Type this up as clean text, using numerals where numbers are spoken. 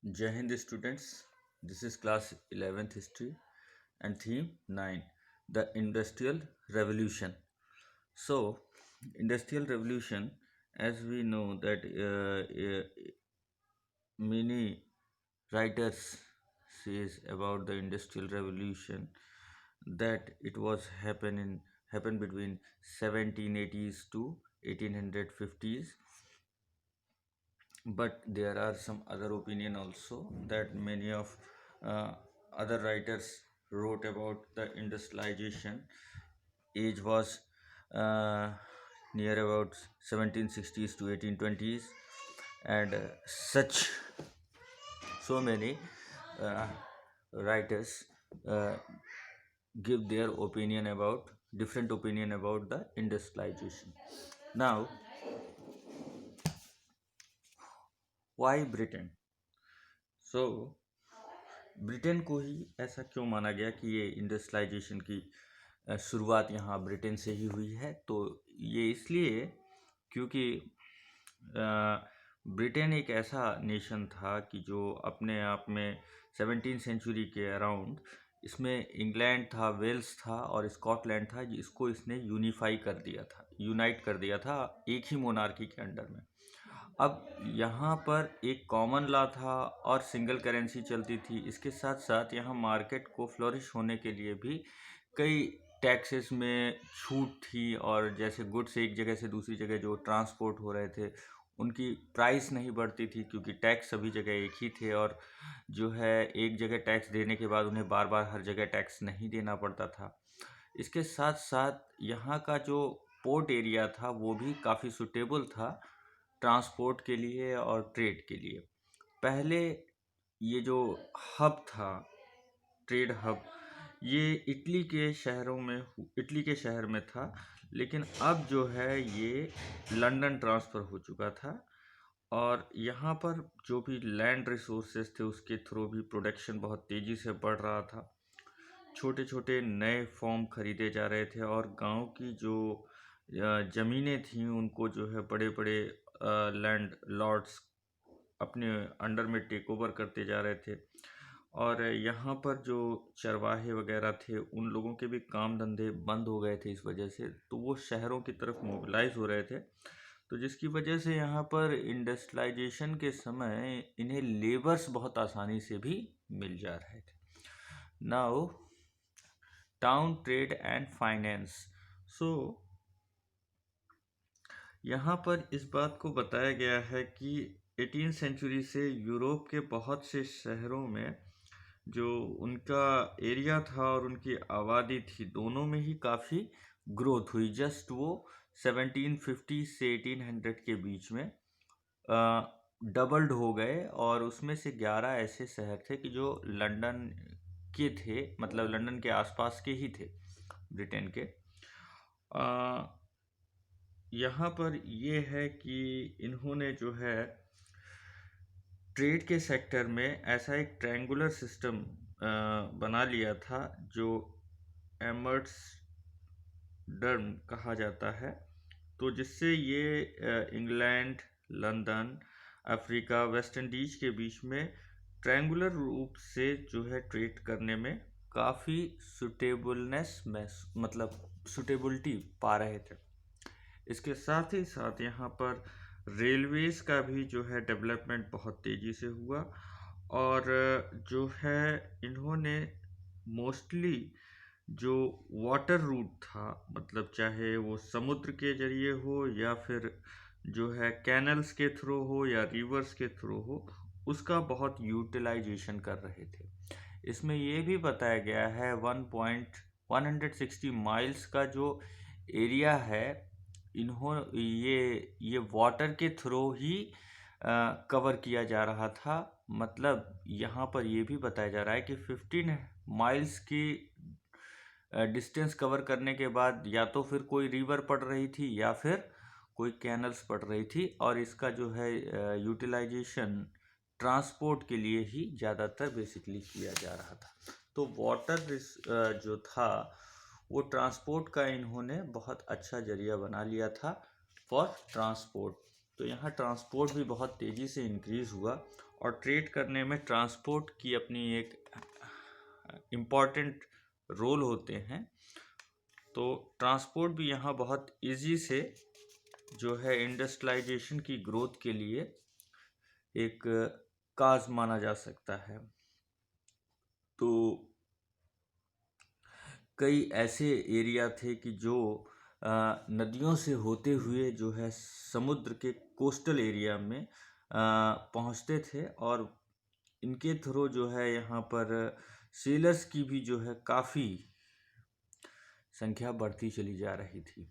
Jai Hind students, this is class 11th history and theme 9, the Industrial Revolution. So, Industrial Revolution, as we know that many writers says about the Industrial Revolution that it was happened between 1780s to 1850s, but there are some other opinion also that many of uh, other writers wrote about the industrialization age was uh, near about 1760s to 1820s, and such so many uh, writers uh, give their opinion about different opinion about the industrialization. Now, why Britain? So Britain को ही ऐसा क्यों माना गया कि ये industrialisation की शुरुआत यहाँ ब्रिटेन से ही हुई है? तो ये इसलिए क्योंकि ब्रिटेन एक ऐसा नेशन था कि जो अपने आप में 17th सेंचुरी के अराउंड इसमें इंग्लैंड था, वेल्स था और स्कॉटलैंड था, जिसको इसने यूनाइट कर दिया था एक ही मोनार्की के अंडर में। अब यहाँ पर एक कॉमन लॉ था और सिंगल करेंसी चलती थी। इसके साथ साथ यहाँ मार्केट को फ्लोरिश होने के लिए भी कई टैक्सेस में छूट थी, और जैसे गुड्स एक जगह से दूसरी जगह जो ट्रांसपोर्ट हो रहे थे उनकी प्राइस नहीं बढ़ती थी, क्योंकि टैक्स सभी जगह एक ही थे, और जो है एक जगह टैक्स देने के बाद उन्हें बार बार हर जगह टैक्स नहीं देना पड़ता था। इसके साथ साथ यहाँ का जो पोर्ट एरिया था वो भी काफ़ी सुटेबल था ट्रांसपोर्ट के लिए और ट्रेड के लिए। पहले ये जो हब था, ट्रेड हब, ये इटली के शहर में था, लेकिन अब जो है ये लंदन ट्रांसफ़र हो चुका था। और यहाँ पर जो भी लैंड रिसोर्सेज थे उसके थ्रू भी प्रोडक्शन बहुत तेज़ी से बढ़ रहा था। छोटे छोटे नए फॉर्म खरीदे जा रहे थे, और गांव की जो ज़मीनें थीं उनको जो है बड़े बड़े लैंड लॉर्ड्स अपने अंडर में टेक ओवर करते जा रहे थे। और यहाँ पर जो चरवाहे वगैरह थे उन लोगों के भी काम धंधे बंद हो गए थे इस वजह से, तो वो शहरों की तरफ मोबिलाइज हो रहे थे, तो जिसकी वजह से यहाँ पर इंडस्ट्रियलाइजेशन के समय इन्हें लेबर्स बहुत आसानी से भी मिल जा रहे थे। Now town trade and finance. So यहाँ पर इस बात को बताया गया है कि 18th सेंचुरी से यूरोप के बहुत से शहरों में जो उनका एरिया था और उनकी आबादी थी, दोनों में ही काफ़ी ग्रोथ हुई। जस्ट वो 1750 से 1800 के बीच में डबल्ड हो गए, और उसमें से 11 ऐसे शहर थे कि जो लंदन के थे, मतलब लंदन के आसपास के ही थे ब्रिटेन के। यहाँ पर ये है कि इन्होंने जो है ट्रेड के सेक्टर में ऐसा एक ट्रायंगुलर सिस्टम बना लिया था जो एमर्सडर्म कहा जाता है, तो जिससे ये England, London, Africa, West Indies के बीच में ट्रायंगुलर रूप से जो है ट्रेड करने में काफ़ी सुटेबिलिटी पा रहे थे। इसके साथ ही साथ यहाँ पर रेलवेज़ का भी जो है डेवलपमेंट बहुत तेज़ी से हुआ, और जो है इन्होंने मोस्टली जो वाटर रूट था, मतलब चाहे वो समुद्र के जरिए हो या फिर जो है कैनल्स के थ्रू हो या रिवर्स के थ्रू हो, उसका बहुत यूटिलाइजेशन कर रहे थे। इसमें ये भी बताया गया है 1.160 माइल्स का जो एरिया है ये वाटर के थ्रू ही कवर किया जा रहा था। मतलब यहाँ पर ये भी बताया जा रहा है कि 15 माइल्स की डिस्टेंस कवर करने के बाद या तो फिर कोई रिवर पड़ रही थी या फिर कोई कैनल्स पड़ रही थी, और इसका जो है यूटिलाइजेशन ट्रांसपोर्ट के लिए ही ज़्यादातर बेसिकली किया जा रहा था। तो वाटर जो था वो ट्रांसपोर्ट का इन्होंने बहुत अच्छा जरिया बना लिया था फॉर ट्रांसपोर्ट। तो यहाँ ट्रांसपोर्ट भी बहुत तेज़ी से इंक्रीज़ हुआ, और ट्रेड करने में ट्रांसपोर्ट की अपनी एक इम्पॉर्टेंट रोल होते हैं। तो ट्रांसपोर्ट भी यहाँ बहुत इजी से जो है इंडस्ट्रियलाइजेशन की ग्रोथ के लिए एक काज माना जा सकता है। तो कई ऐसे एरिया थे कि जो नदियों से होते हुए जो है समुद्र के कोस्टल एरिया में पहुंचते थे, और इनके थ्रू जो है यहाँ पर सेलर्स की भी जो है काफ़ी संख्या बढ़ती चली जा रही थी।